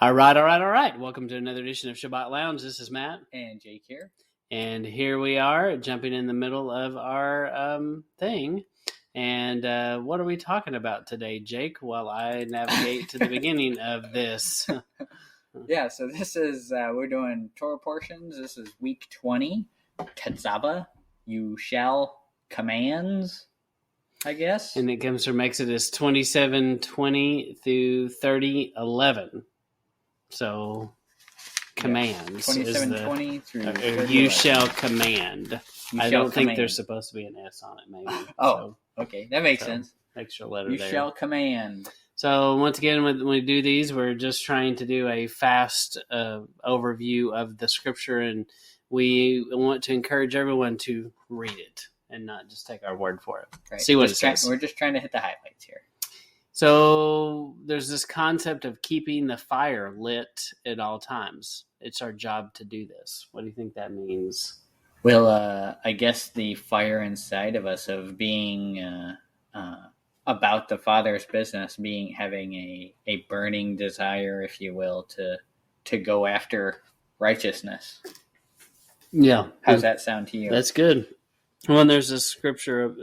All right. Welcome to another edition of Sabbath Lounge. This is Matt. And Jake here. And here we are, jumping in the middle of our thing. And what are we talking about today, Jake, while I navigate to the beginning of this? Yeah, so this is, we're doing Torah Portions. This is week 20. Tetzaveh You Shall COMMANDS, I guess. And it comes from Exodus 27:20 through 30:11. So, commands. 27:20 through 30:11. You shall command. I don't think there's supposed to be an S on it, maybe. Oh, okay. That makes sense. Extra letter You there. shall command. So, once again, when we do these, we're just trying to do a fast overview of the scripture, and we want to encourage everyone to read it and not just take our word for it. Right. See what it says. We're just trying to hit the highlights here. So there's this concept of keeping the fire lit at all times. It's our job to do this. What do you think that means? Well, I guess the fire inside of us of being about the Father's business, having a burning desire, if you will, to go after righteousness. Yeah. How's that sound to you? That's good. Well, and there's a scripture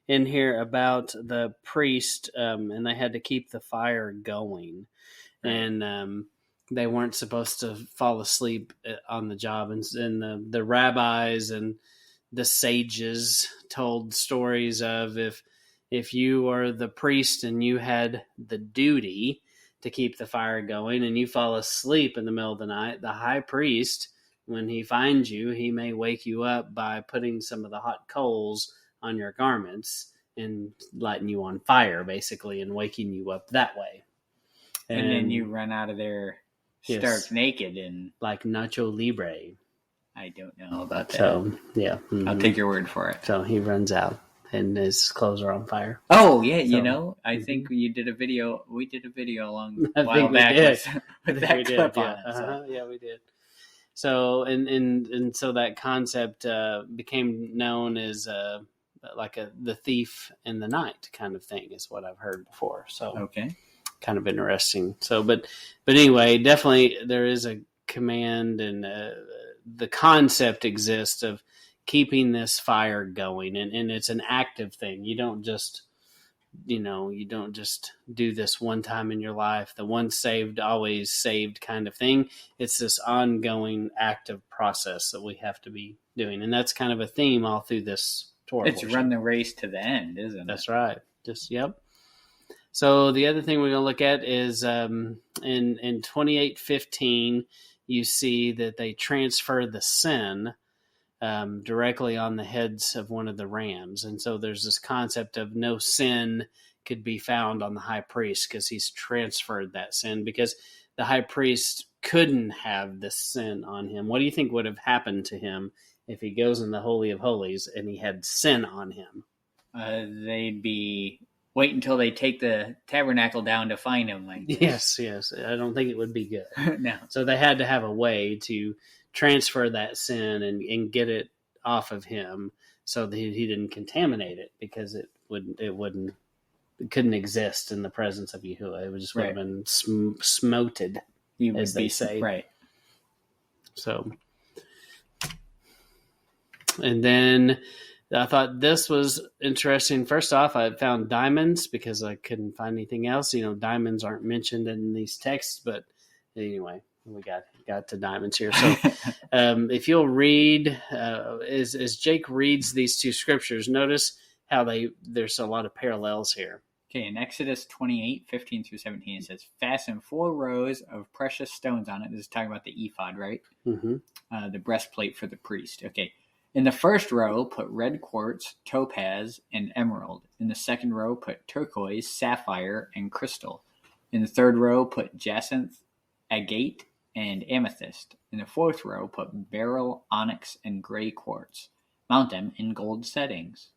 in here about the priest, and they had to keep the fire going, and they weren't supposed to fall asleep on the job. And the rabbis and the sages told stories of if you are the priest and you had the duty to keep the fire going and you fall asleep in the middle of the night, the high priest, when he finds you, he may wake you up by putting some of the hot coals on your garments and lighting you on fire, basically, and waking you up that way. And then you run out of there stark naked and like Nacho Libre. I don't know about that. So, yeah. Mm-hmm. I'll take your word for it. So he runs out and his clothes are on fire. Oh, yeah. I think we did a video a long while back with that clip on it. So. Yeah, we did. So, and so that concept became known as the thief in the night kind of thing is what I've heard before. So, okay, kind of interesting. So, but anyway, definitely there is a command, and the concept exists of keeping this fire going, and it's an active thing. You don't just do this one time in your life, the once saved, always saved kind of thing. It's this ongoing active process that we have to be doing. And that's kind of a theme all through this Torah. It's portion. Run the race to the end, isn't it? That's right. Yep. So the other thing we're going to look at is in 28:15, you see that they transfer the sin directly on the heads of one of the rams. And so there's this concept of no sin could be found on the high priest because he's transferred that sin, because the high priest couldn't have this sin on him. What do you think would have happened to him if he goes in the Holy of Holies and he had sin on him? They'd be wait until they take the tabernacle down to find him. Like this. Yes. I don't think it would be good. No. So they had to have a way to transfer that sin and get it off of him so that he didn't contaminate it, because it couldn't exist in the presence of Yahuwah. It would just would have been smoted, as they say. Right. So, and then I thought this was interesting. First off, I found diamonds because I couldn't find anything else. Diamonds aren't mentioned in these texts, but anyway, we got to diamonds here. So if you'll read, as Jake reads these two scriptures, notice how there's a lot of parallels here. Okay, in Exodus 28:15 through 17, it says, fasten 4 rows of precious stones on it. This is talking about the ephod, right? Mm-hmm. The breastplate for the priest. Okay. In the first row, put red quartz, topaz, and emerald. In the second row, put turquoise, sapphire, and crystal. In the third row, put jacinth, agate, and amethyst. In the fourth row, put beryl, onyx, and gray quartz. Mount them in gold settings.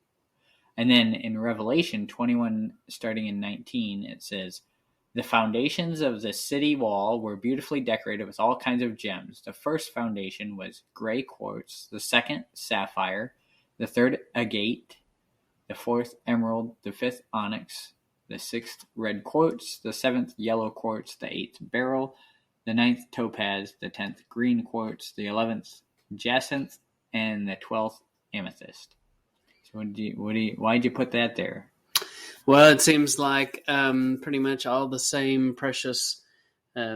And then in Revelation 21, starting in 19, it says, the foundations of the city wall were beautifully decorated with all kinds of gems. The first foundation was gray quartz, the second sapphire, the third agate, the fourth emerald, the fifth onyx, the 6th red quartz, the 7th yellow quartz, the 8th beryl, the 9th topaz, the 10th green quartz, the 11th jacinth, and the 12th amethyst. So why'd you put that there? Well, it seems like pretty much all the same precious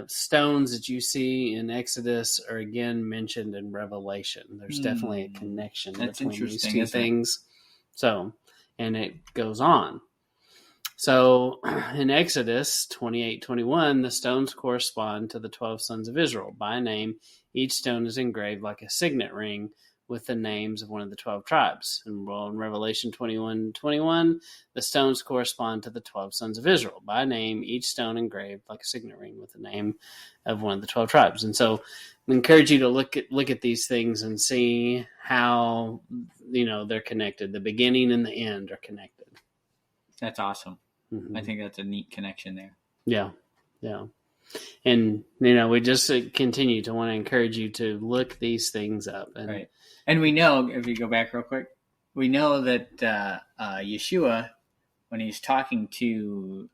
stones that you see in Exodus are again mentioned in Revelation. There's definitely a connection between these two things. So, and it goes on. So in Exodus 28:21, the stones correspond to the 12 sons of Israel. By name, each stone is engraved like a signet ring with the names of one of the 12 tribes. And well, in Revelation 21:21, the stones correspond to the 12 sons of Israel. By name, each stone engraved like a signet ring with the name of one of the 12 tribes. And so I encourage you to look at these things and see how, they're connected. The beginning and the end are connected. That's awesome. I think that's a neat connection there. Yeah. And, we just continue to want to encourage you to look these things up. Right. And we know, if you go back real quick, we know that Yeshua, when he's talking to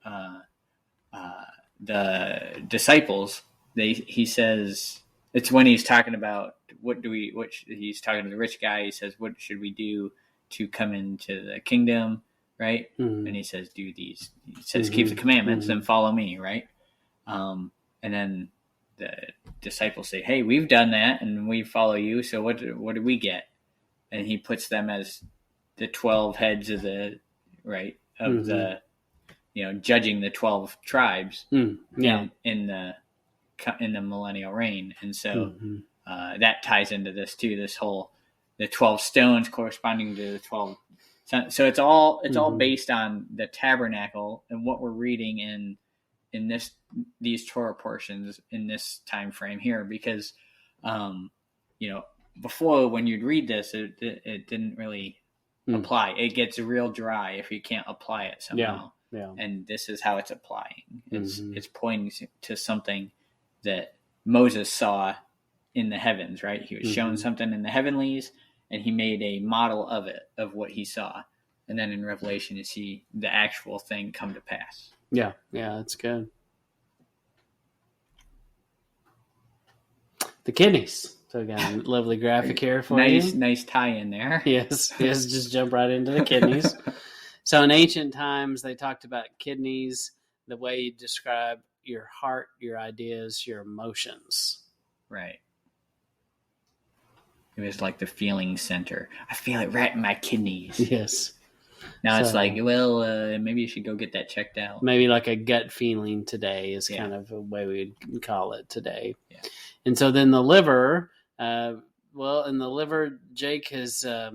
the disciples, he says, it's when he's talking about he's talking to the rich guy. He says, what should we do to come into the kingdom? Right. Mm-hmm. And he says, do these. He says, keep the commandments and follow me. Right. And then the disciples say, hey, we've done that and we follow you. So what do we get? And he puts them as the 12 heads of the judging the 12 tribes in the millennial reign. And so that ties into this too, the 12 stones corresponding to the 12. So it's all based on the tabernacle and what we're reading in these Torah portions in this time frame here, because before, when you'd read this, it didn't really apply. It gets real dry if you can't apply it somehow. Yeah. And this is how it's applying. It's pointing to something that Moses saw in the heavens, right? He was shown something in the heavenlies, and he made a model of it, of what he saw. And then in Revelation, you see the actual thing come to pass. Yeah, that's good. The kidneys. So again, lovely graphic here for you. Nice tie in there. Yes, just jump right into the kidneys. So in ancient times, they talked about kidneys, the way you describe your heart, your ideas, your emotions. Right. It was like the feeling center. I feel it right in my kidneys. Yes. Now it's like, well, maybe you should go get that checked out. Maybe like a gut feeling today is kind of a way we'd call it today. Yeah. And so then the liver, in the liver, Jake has, how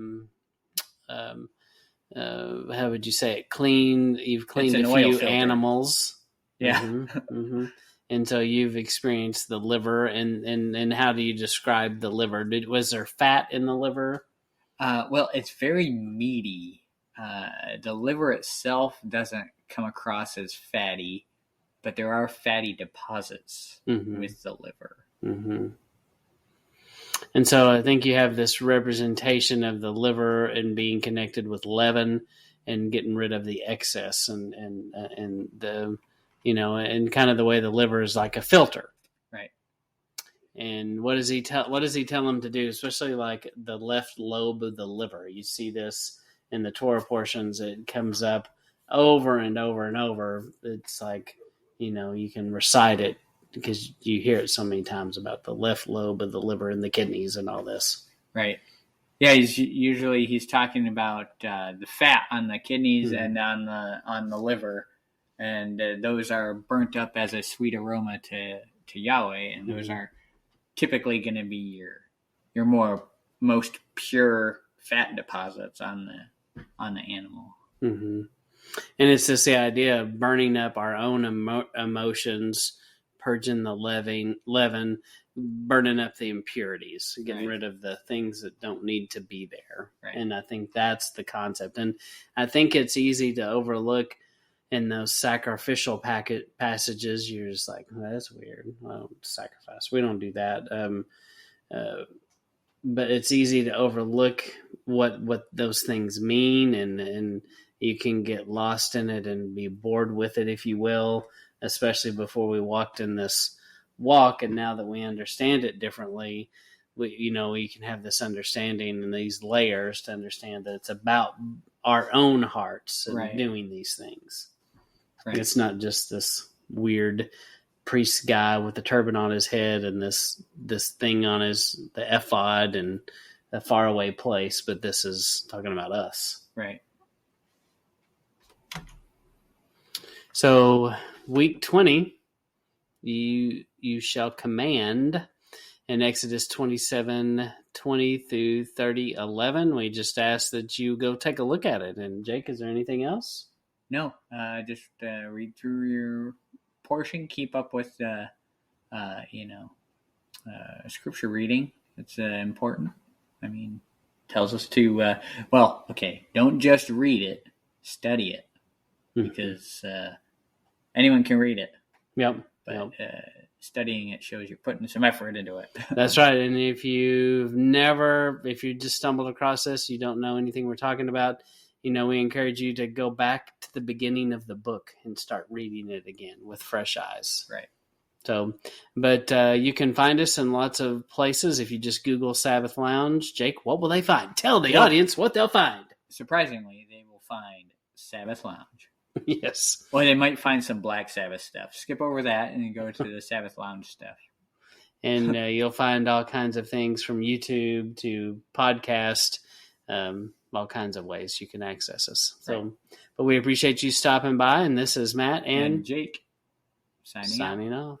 would you say it? You've cleaned a few animals. Yeah. And so you've experienced the liver, and how do you describe the liver? Was there fat in the liver? Well, it's very meaty. The liver itself doesn't come across as fatty, but there are fatty deposits with the liver. And so I think you have this representation of the liver and being connected with leaven and getting rid of the excess and the, and kind of the way the liver is like a filter. Right. And what does he tell them to do? Especially like the left lobe of the liver. You see this in the Torah portions. It comes up over and over and over. It's like, you can recite it because you hear it so many times about the left lobe of the liver and the kidneys and all this. Right. Yeah, he's talking about the fat on the kidneys and on the liver, and those are burnt up as a sweet aroma to Yahweh, and those are typically going to be your most pure fat deposits on the animal. And it's just the idea of burning up our own emotions, purging the leaven, burning up the impurities, getting rid of the things that don't need to be there. Right. And I think that's the concept. And I think it's easy to overlook in those sacrificial passages. You're just like, oh, that's weird. Well, sacrifice. We don't do that. But it's easy to overlook what those things mean and you can get lost in it and be bored with it, if you will, especially before we walked in this walk. And now that we understand it differently, we can have this understanding and these layers to understand that it's about our own hearts and doing these things. Right. It's not just this weird priest guy with a turban on his head and this thing on the ephod and a faraway place, but this is talking about us. Right. So week 20, you shall command. In Exodus 27:20 through 30:11, we just ask that you go take a look at it. And Jake, is there anything else? No, just read through your portion. Keep up with scripture reading. It's important. I mean, tells us to don't just read it, study it, because anyone can read it. Yep. But studying it shows you're putting some effort into it. That's right. And if you just stumbled across this, you don't know anything we're talking about, we encourage you to go back to the beginning of the book and start reading it again with fresh eyes. Right. So, but you can find us in lots of places. If you just Google Sabbath Lounge, Jake, what will they find? Tell the audience what they'll find. Surprisingly, they will find Sabbath Lounge. Yes. Well, they might find some Black Sabbath stuff. Skip over that and then go to the Sabbath Lounge stuff. And you'll find all kinds of things from YouTube to podcast, all kinds of ways you can access us. So, but we appreciate you stopping by. And this is Matt and Jake signing off.